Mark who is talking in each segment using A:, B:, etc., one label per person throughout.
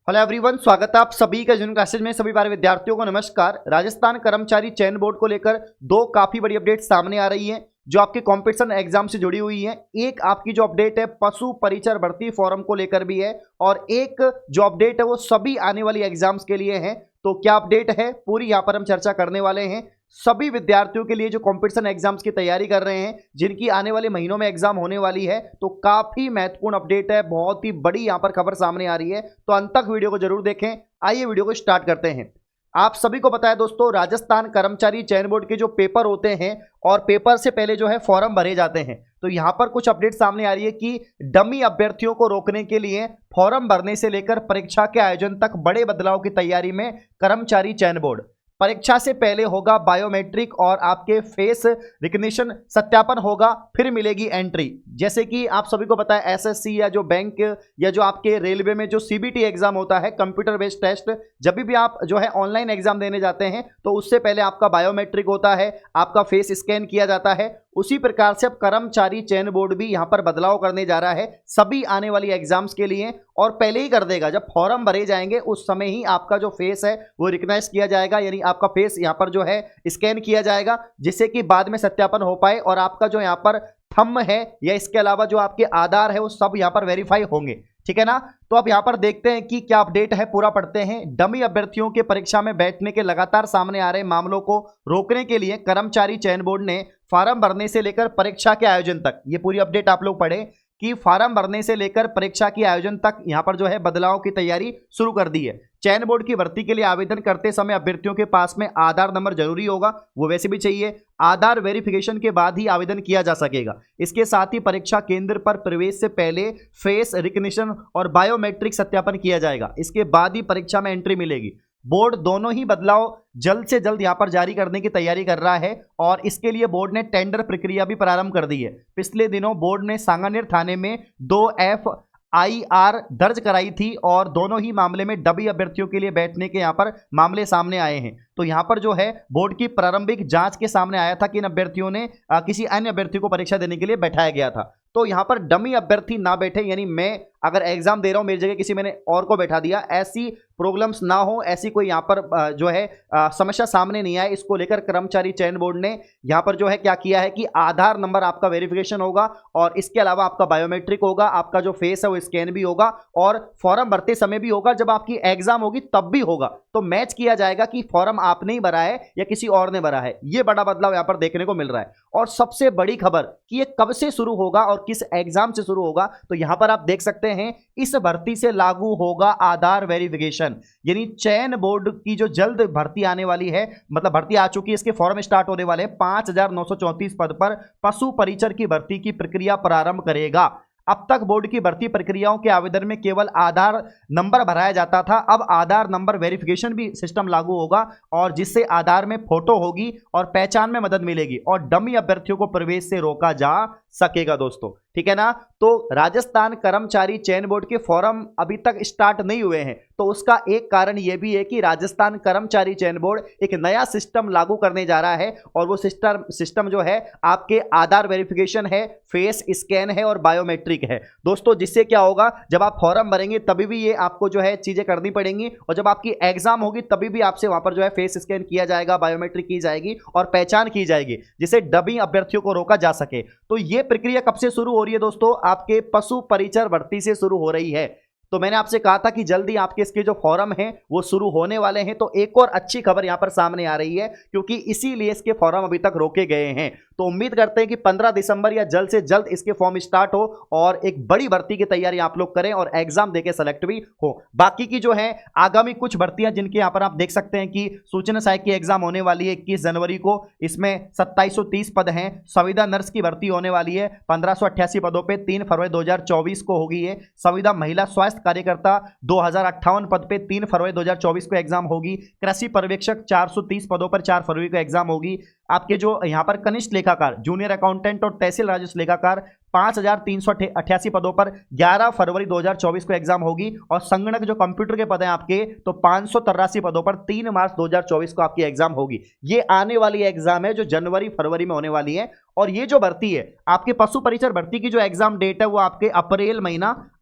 A: Hello everyone, स्वागत है आप सभी का जून क्लासेज में। सभी बारे विद्यार्थियों को नमस्कार। राजस्थान कर्मचारी चयन बोर्ड को लेकर दो काफी बड़ी अपडेट सामने आ रही है जो आपके कंपटीशन एग्जाम से जुड़ी हुई है। एक आपकी जो अपडेट है पशु परिचर भर्ती फॉर्म को लेकर भी है और एक जो अपडेट है वो सभी आने वाली एग्जाम्स के लिए है। तो क्या अपडेट है पूरी यहाँ पर हम चर्चा करने वाले हैं। सभी विद्यार्थियों के लिए जो कंपटीशन एग्जाम्स की तैयारी कर रहे हैं, जिनकी आने वाले महीनों में एग्जाम होने वाली है, तो काफी महत्वपूर्ण अपडेट है। बहुत ही बड़ी यहां पर खबर सामने आ रही है, तो अंत तक वीडियो को जरूर देखें। आइए वीडियो को स्टार्ट करते हैं। आप सभी को पता है दोस्तों, राजस्थान कर्मचारी चयन बोर्ड के जो पेपर होते हैं और पेपर से पहले जो है फॉर्म भरे जाते हैं, तो यहां पर कुछ अपडेट सामने आ रही है कि डमी अभ्यर्थियों को रोकने के लिए फॉर्म भरने से लेकर परीक्षा के आयोजन तक बड़े बदलाव की तैयारी में कर्मचारी चयन बोर्ड। परीक्षा से पहले होगा बायोमेट्रिक और आपके फेस रिकग्निशन सत्यापन होगा, फिर मिलेगी एंट्री। जैसे कि आप सभी को पता है एसएससी या जो बैंक या जो आपके रेलवे में जो सीबीटी एग्जाम होता है, कंप्यूटर बेस्ड टेस्ट, जब भी आप जो है ऑनलाइन एग्जाम देने जाते हैं तो उससे पहले आपका बायोमेट्रिक होता है, आपका फेस स्कैन किया जाता है। उसी प्रकार से अब कर्मचारी चयन बोर्ड भी यहां पर बदलाव करने जा रहा है सभी आने वाली एग्जाम्स के लिए, और पहले ही कर देगा। जब फॉर्म भरे जाएंगे उस समय ही आपका जो फेस है वो रिकग्नाइज किया जाएगा, यानी आपका फेस यहां पर जो है स्कैन किया जाएगा, जिससे कि बाद में सत्यापन हो पाए और आपका जो यहां पर थंब है या इसके अलावा जो आपके आधार है वो सब यहां पर वेरीफाई होंगे। ठीक है ना। तो अब यहां पर देखते हैं कि क्या अपडेट है, पूरा पढ़ते हैं। डमी अभ्यर्थियों के परीक्षा में बैठने के लगातार सामने आ रहे मामलों को रोकने के लिए कर्मचारी चयन बोर्ड ने फॉर्म भरने से लेकर परीक्षा के आयोजन तक, ये पूरी अपडेट आप लोग पढ़े कि फॉर्म भरने से लेकर परीक्षा के आयोजन तक यहां पर जो है बदलाव की तैयारी शुरू कर दी है। चयन बोर्ड की भर्ती के लिए आवेदन करते समय अभ्यर्थियों के पास में आधार नंबर जरूरी होगा, वो वैसे भी चाहिए। आधार वेरिफिकेशन के बाद ही आवेदन किया जा सकेगा। इसके साथ ही परीक्षा केंद्र पर प्रवेश से पहले फेस रिकग्निशन और बायोमेट्रिक सत्यापन किया जाएगा। इसके बाद ही परीक्षा में एंट्री मिलेगी। बोर्ड दोनों ही बदलाव जल्द से जल्द यहां पर जारी करने की तैयारी कर रहा है और इसके लिए बोर्ड ने टेंडर प्रक्रिया भी प्रारंभ कर दी है। पिछले दिनों बोर्ड ने सांगानेर थाने में 2 FIR दर्ज कराई थी और दोनों ही मामले में डमी अभ्यर्थियों के लिए बैठने के यहां पर मामले सामने आए हैं। तो यहां पर जो है बोर्ड की प्रारंभिक जांच के सामने आया था कि इन अभ्यर्थियों ने किसी अन्य अभ्यर्थी को परीक्षा देने के लिए बैठाया गया था। तो यहां पर डमी अभ्यर्थी ना बैठे, यानी मैं अगर एग्जाम दे रहा हूं मेरी जगह किसी मैंने और को बैठा दिया, ऐसी प्रॉब्लम्स ना हो, ऐसी कोई यहां पर जो है समस्या सामने नहीं आए। इसको लेकर कर्मचारी चयन बोर्ड ने यहां पर जो है क्या किया है कि आधार नंबर आपका वेरिफिकेशन होगा और इसके अलावा आपका बायोमेट्रिक होगा, आपका जो फेस है वो स्कैन भी होगा और फॉर्म भरते समय भी होगा, जब आपकी एग्जाम होगी तब भी होगा। तो मैच किया जाएगा कि फॉर्म आपने ही भरा है या किसी और ने भरा है। यह बड़ा बदलाव यहां पर देखने को मिल रहा है। और सबसे बड़ी खबर कि यह कब से शुरू होगा और किस एग्जाम से शुरू होगा, तो यहां पर आप देख सकते हैं इस भर्ती से लागू होगा आधार वेरिफिकेशन। यानी चयन बोर्ड की जो जल्द भर्ती आने वाली है, मतलब भर्ती आ चुकी है, इसके फॉर्म स्टार्ट होने वाले हैं। 5934 पद पर पशु परिचर की भर्ती की प्रक्रिया प्रारंभ करेगा। अब तक बोर्ड की भर्ती प्रक्रियाओं के आवेदन में केवल आधार नंबर भराया जाता था, अब आधार नंबर वेरिफिकेशन भी सिस्टम लागू होगा और जिससे आधार में फोटो होगी और पहचान में मदद मिलेगी और डमी अभ्यर्थियों को प्रवेश से रोका जा सकेगा दोस्तों। ठीक है ना। तो राजस्थान कर्मचारी चयन बोर्ड के फॉर्म अभी तक स्टार्ट नहीं हुए हैं, तो उसका एक कारण यह भी है कि राजस्थान कर्मचारी चयन बोर्ड एक नया सिस्टम लागू करने जा रहा है और वो सिस्टम जो है आपके आधार वेरिफिकेशन है, फेस स्कैन है और बायोमेट्रिक है दोस्तों। जिससे क्या होगा, जब आप फॉर्म भरेंगे तभी भी ये आपको जो है चीजें करनी पड़ेंगी और जब आपकी एग्जाम होगी तभी भी आपसे वहां पर जो है फेस स्कैन किया जाएगा, बायोमेट्रिक की जाएगी और पहचान की जाएगी, जिससे डमी अभ्यर्थियों को रोका जा सके। तो ये प्रक्रिया कब से शुरू हो रही है दोस्तों? आपके पशु परिचर भर्ती से शुरू हो रही है। तो मैंने आपसे कहा था कि जल्दी आपके इसके जो फॉर्म हैं वो शुरू होने वाले हैं। तो एक और अच्छी खबर यहां पर सामने आ रही है, क्योंकि इसीलिए इसके फॉर्म अभी तक रोके गए हैं। तो उम्मीद करते हैं कि 15 दिसंबर या जल्द से जल्द इसके फॉर्म स्टार्ट हो और एक बड़ी भर्ती की तैयारी आप लोग करें और एग्जाम देके सेलेक्ट भी हो। बाकी की जो है आगामी कुछ भर्तियां जिनके यहां पर आप देख सकते हैं कि सूचना सहायक की एग्जाम होने वाली है 21 जनवरी को, इसमें 2730 पद हैं। संविदा नर्स की भर्ती होने वाली है 1588 पदों पर, 3 फरवरी 2024 को होगी ये। संविदा महिला स्वास्थ्य कार्यकर्ता 2058 पद पे 3 फरवरी 2024 को एग्जाम होगी। कृषि पर्यवेक्षक 430 पदों पर 4 फरवरी को एग्जाम होगी। आपके जो यहाँ पर कनिष्ठ लेखाकार, जूनियर अकाउंटेंट और तहसील राजस्व लेखाकार 5388 पदों पर 11 फरवरी 2024 को एग्जाम होगी। और संगणक जो कंप्यूटर के पद हैं आपके, तो 583 पदों पर 3 मार्च 2024 को आपकी एग्जाम होगी। ये आने वाली एग्जाम है जो जनवरी फरवरी में होने वाली है। और ये जो भर्ती है आपके पशु परिचर भर्ती की जो एग्जाम डेट है वो आपके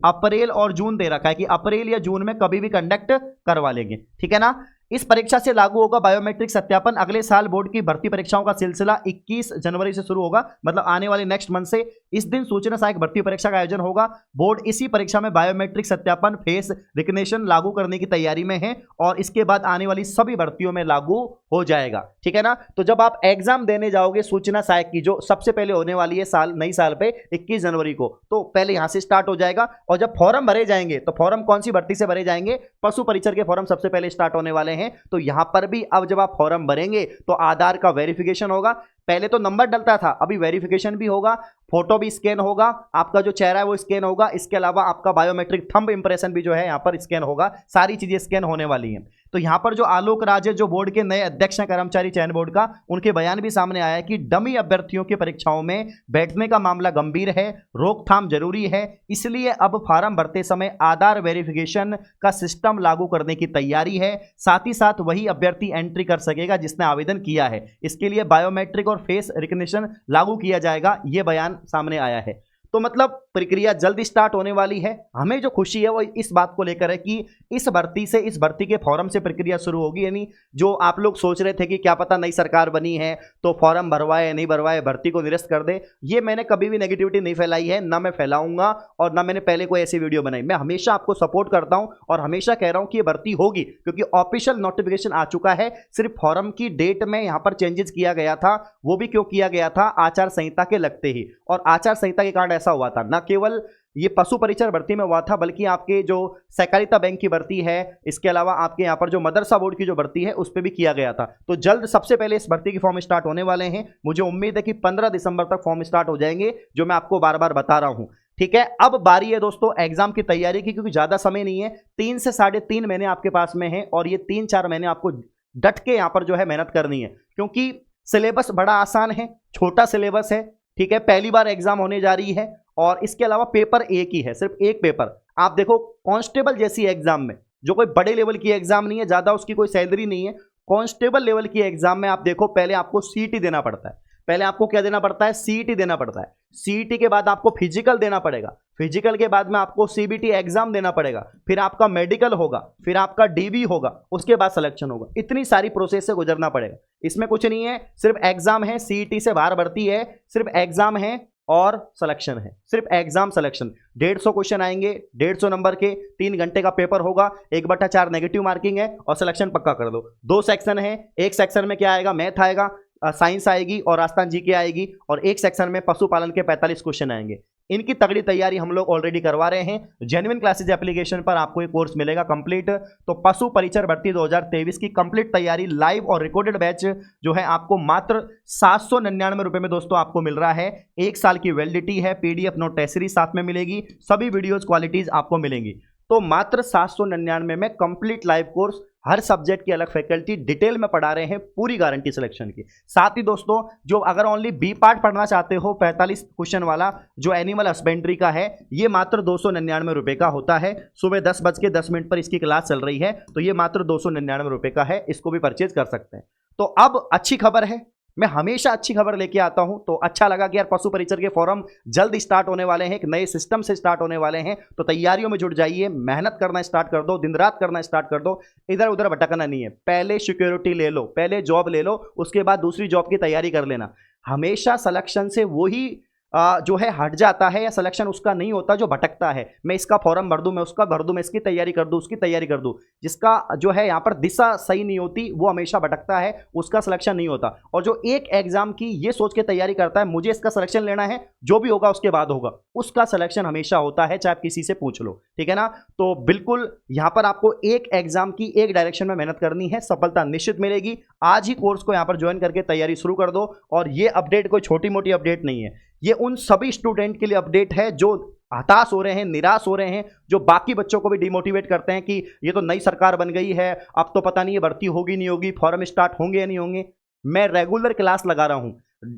A: अप्रैल और जून दे रखा है कि अप्रैल या जून में कभी भी कंडक्ट करवा लेंगे, ठीक है ना। इस परीक्षा से लागू होगा बायोमेट्रिक सत्यापन। अगले साल बोर्ड की भर्ती परीक्षाओं का सिलसिला 21 जनवरी से शुरू होगा, मतलब आने वाले नेक्स्ट मंथ से। इस दिन सूचना सहायक भर्ती परीक्षा का आयोजन होगा। बोर्ड इसी परीक्षा में बायोमेट्रिक सत्यापन, फेस रिकग्निशन लागू करने की तैयारी में है और इसके बाद आने वाली सभी भर्तियों में लागू हो जाएगा, ठीक है ना। तो जब आप एग्जाम देने जाओगे सूचना सहायक की, जो सबसे पहले होने वाली है नई साल पे 21 जनवरी को, तो पहले यहां से स्टार्ट हो जाएगा। और जब फॉर्म भरे जाएंगे तो फॉर्म कौन सी भर्ती से भरे जाएंगे? पशु परिचर के फॉर्म सबसे पहले स्टार्ट होने वाले हैं। तो यहां पर भी अब जब आप फॉर्म भरेंगे तो आधार का वेरिफिकेशन होगा। पहले तो नंबर डलता था, अभी वेरिफिकेशन भी होगा, फोटो भी स्कैन होगा, आपका जो चेहरा है वो स्कैन होगा। इसके अलावा आपका बायोमेट्रिक थंब इंप्रेशन भी जो है यहाँ पर स्कैन होगा। सारी चीजें स्कैन होने वाली हैं। तो यहाँ पर जो आलोक राज है, जो बोर्ड के नए अध्यक्ष हैं कर्मचारी चयन बोर्ड का, उनके बयान भी सामने आया है कि डमी अभ्यर्थियों की परीक्षाओं में बैठने का मामला गंभीर है, रोकथाम जरूरी है, इसलिए अब फार्म भरते समय आधार वेरिफिकेशन का सिस्टम लागू करने की तैयारी है। साथ ही साथ वही अभ्यर्थी एंट्री कर सकेगा जिसने आवेदन किया है। इसके लिए बायोमेट्रिक और फेस रिकग्निशन लागू किया जाएगा, यह बयान सामने आया है। तो मतलब प्रक्रिया जल्दी स्टार्ट होने वाली है। हमें जो खुशी है वो इस बात को लेकर है कि इस भर्ती के फॉर्म से प्रक्रिया शुरू होगी। यानी जो आप लोग सोच रहे थे कि क्या पता नई सरकार बनी है तो फॉर्म भरवाए नहीं भरवाए, भर्ती को निरस्त कर दे, ये मैंने कभी भी नेगेटिविटी नहीं फैलाई है, ना मैं फैलाऊंगा और ना मैंने पहले कोई ऐसी वीडियो बनाई। मैं हमेशा आपको सपोर्ट करता हूं और हमेशा कह रहा हूं कि ये भर्ती होगी, क्योंकि ऑफिशियल नोटिफिकेशन आ चुका है। सिर्फ फॉर्म की डेट में यहां पर चेंजेस किया गया था। वो भी क्यों किया गया था? आचार संहिता के लगते ही। और आचार संहिता के कारण ऐसा हुआ था, न केवल ये पशु परिचर भर्ती में हुआ था बल्कि आपके जो सहकारिता बैंक की भर्ती है, इसके अलावा आपके यहाँ पर जो मदरसा बोर्ड की जो भर्ती है उस पर भी किया गया था। तो जल्द सबसे पहले इस भर्ती के फॉर्म स्टार्ट होने वाले हैं। मुझे उम्मीद है कि 15 दिसंबर तक फॉर्म स्टार्ट हो जाएंगे, जो मैं आपको बार बार बता रहा हूं, ठीक है। अब बारी है दोस्तों एग्जाम की तैयारी की, क्योंकि ज्यादा समय नहीं है, 3 से 3.5 महीने आपके पास में है और ये 3-4 महीने आपको डट के यहाँ पर जो है मेहनत करनी है, क्योंकि सिलेबस बड़ा आसान है, छोटा सिलेबस है, ठीक है। पहली बार एग्जाम होने जा रही है और इसके अलावा पेपर एक ही है, सिर्फ एक पेपर। आप देखो कांस्टेबल जैसी एग्जाम में, जो कोई बड़े लेवल की एग्जाम नहीं है, ज्यादा उसकी कोई सैलरी नहीं है, कांस्टेबल लेवल की एग्जाम में आप देखो पहले आपको सीईटी देना पड़ता है। पहले आपको क्या देना पड़ता है? सीईटी देना पड़ता है। सीईटी के बाद आपको फिजिकल देना पड़ेगा, फिजिकल के बाद में आपको सीबीटी एग्जाम देना पड़ेगा, फिर आपका मेडिकल होगा, फिर आपका डीवी होगा, उसके बाद सिलेक्शन होगा। इतनी सारी प्रोसेस से गुजरना पड़ेगा। इसमें कुछ नहीं है, सिर्फ एग्जाम है, सीईटी से बाहर भर्ती है, सिर्फ एग्जाम है और सिलेक्शन है, सिर्फ एग्जाम सिलेक्शन। 150 क्वेश्चन आएंगे, 150 नंबर के, 3 घंटे का पेपर होगा, 1/4 नेगेटिव मार्किंग है और सिलेक्शन पक्का कर दो। 2 सेक्शन है, एक सेक्शन में क्या आएगा? मैथ आएगा, साइंस आएगी और राजस्थान जीके आएगी, और एक सेक्शन में पशुपालन के 45 क्वेश्चन आएंगे। इनकी तगड़ी तैयारी हम लोग ऑलरेडी करवा रहे हैं। जेन्युइन क्लासेज एप्लीकेशन पर आपको एक कोर्स मिलेगा कंप्लीट। तो पशु परिचर भर्ती 2023 की कंप्लीट तैयारी लाइव और रिकॉर्डेड बैच जो है आपको मात्र 799 रुपए में दोस्तों आपको मिल रहा है। 1 साल की वैलिडिटी है, पीडीएफ नोट टेस्ट सीरीज साथ में मिलेगी, सभी वीडियोज क्वालिटीज आपको मिलेंगी। तो मात्र 799 में कंप्लीट लाइव कोर्स, हर सब्जेक्ट की अलग फैकल्टी डिटेल में पढ़ा रहे हैं, पूरी गारंटी सिलेक्शन की। साथ ही दोस्तों जो अगर ओनली बी पार्ट पढ़ना चाहते हो, 45 क्वेश्चन वाला जो एनिमल हस्बेंड्री का है, ये मात्र 299 रुपए का होता है। सुबह 10:10 पर इसकी क्लास चल रही है, तो ये मात्र 299 रुपए का है, इसको भी परचेज कर सकते हैं। तो अब अच्छी खबर है, मैं हमेशा अच्छी खबर लेके आता हूं, तो अच्छा लगा कि यार पशु परिचर के फॉर्म जल्द स्टार्ट होने वाले हैं, एक नए सिस्टम से स्टार्ट होने वाले हैं। तो तैयारियों में जुट जाइए, मेहनत करना स्टार्ट कर दो, दिन रात करना स्टार्ट कर दो, इधर उधर भटकना नहीं है। पहले सिक्योरिटी ले लो, पहले जॉब ले लो, उसके बाद दूसरी जॉब की तैयारी कर लेना। हमेशा सिलेक्शन से वही जो है हट जाता है या सिलेक्शन उसका नहीं होता जो भटकता है। मैं इसका फॉर्म भर दूं, मैं उसका भर दूं, मैं इसकी तैयारी कर दूं, उसकी तैयारी कर दूं, जिसका जो है यहाँ पर दिशा सही नहीं होती वो हमेशा भटकता है, उसका सिलेक्शन नहीं होता। और जो एक एग्जाम की ये सोच के तैयारी करता है मुझे इसका सिलेक्शन लेना है, जो भी होगा उसके बाद होगा, उसका सिलेक्शन हमेशा होता है, चाहे आप किसी से पूछ लो, ठीक है ना। तो बिल्कुल यहाँ पर आपको एक एग्जाम की एक डायरेक्शन में मेहनत करनी है, सफलता निश्चित मिलेगी। आज ही कोर्स को यहाँ पर ज्वाइन करके तैयारी शुरू कर दो। और ये अपडेट कोई छोटी मोटी अपडेट नहीं है, ये उन सभी स्टूडेंट के लिए अपडेट है जो हताश हो रहे हैं, निराश हो रहे हैं, जो बाकी बच्चों को भी डिमोटिवेट करते हैं कि ये तो नई सरकार बन गई है, अब तो पता नहीं है भर्ती होगी नहीं होगी, फॉर्म स्टार्ट होंगे या नहीं होंगे। मैं रेगुलर क्लास लगा रहा हूं।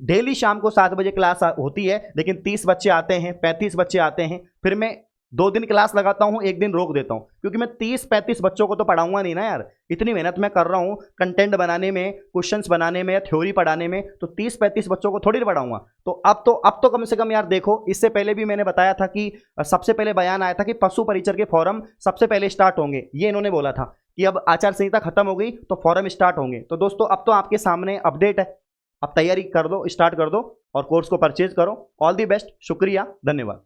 A: डेली शाम को 7 बजे क्लास होती है, लेकिन 30 बच्चे आते हैं, 35 बच्चे आते हैं, फिर मैं 2 दिन क्लास लगाता हूं, 1 दिन रोक देता हूं, क्योंकि मैं 30-35 बच्चों को तो पढ़ाऊंगा नहीं ना यार। इतनी मेहनत मैं कर रहा हूं कंटेंट बनाने में, क्वेश्चंस बनाने में, थ्योरी पढ़ाने में, तो 30-35 बच्चों को थोड़ी पढ़ाऊंगा। तो अब तो कम से कम यार देखो, इससे पहले भी मैंने बताया था कि सबसे पहले बयान आया था कि पशु परिचर के फॉरम सबसे पहले स्टार्ट होंगे, ये इन्होंने बोला था कि अब आचार संहिता खत्म हो गई तो फॉरम स्टार्ट होंगे। तो दोस्तों अब तो आपके सामने अपडेट है, अब तैयारी कर दो, स्टार्ट कर दो और कोर्स को परचेज करो। ऑल दी बेस्ट, शुक्रिया, धन्यवाद।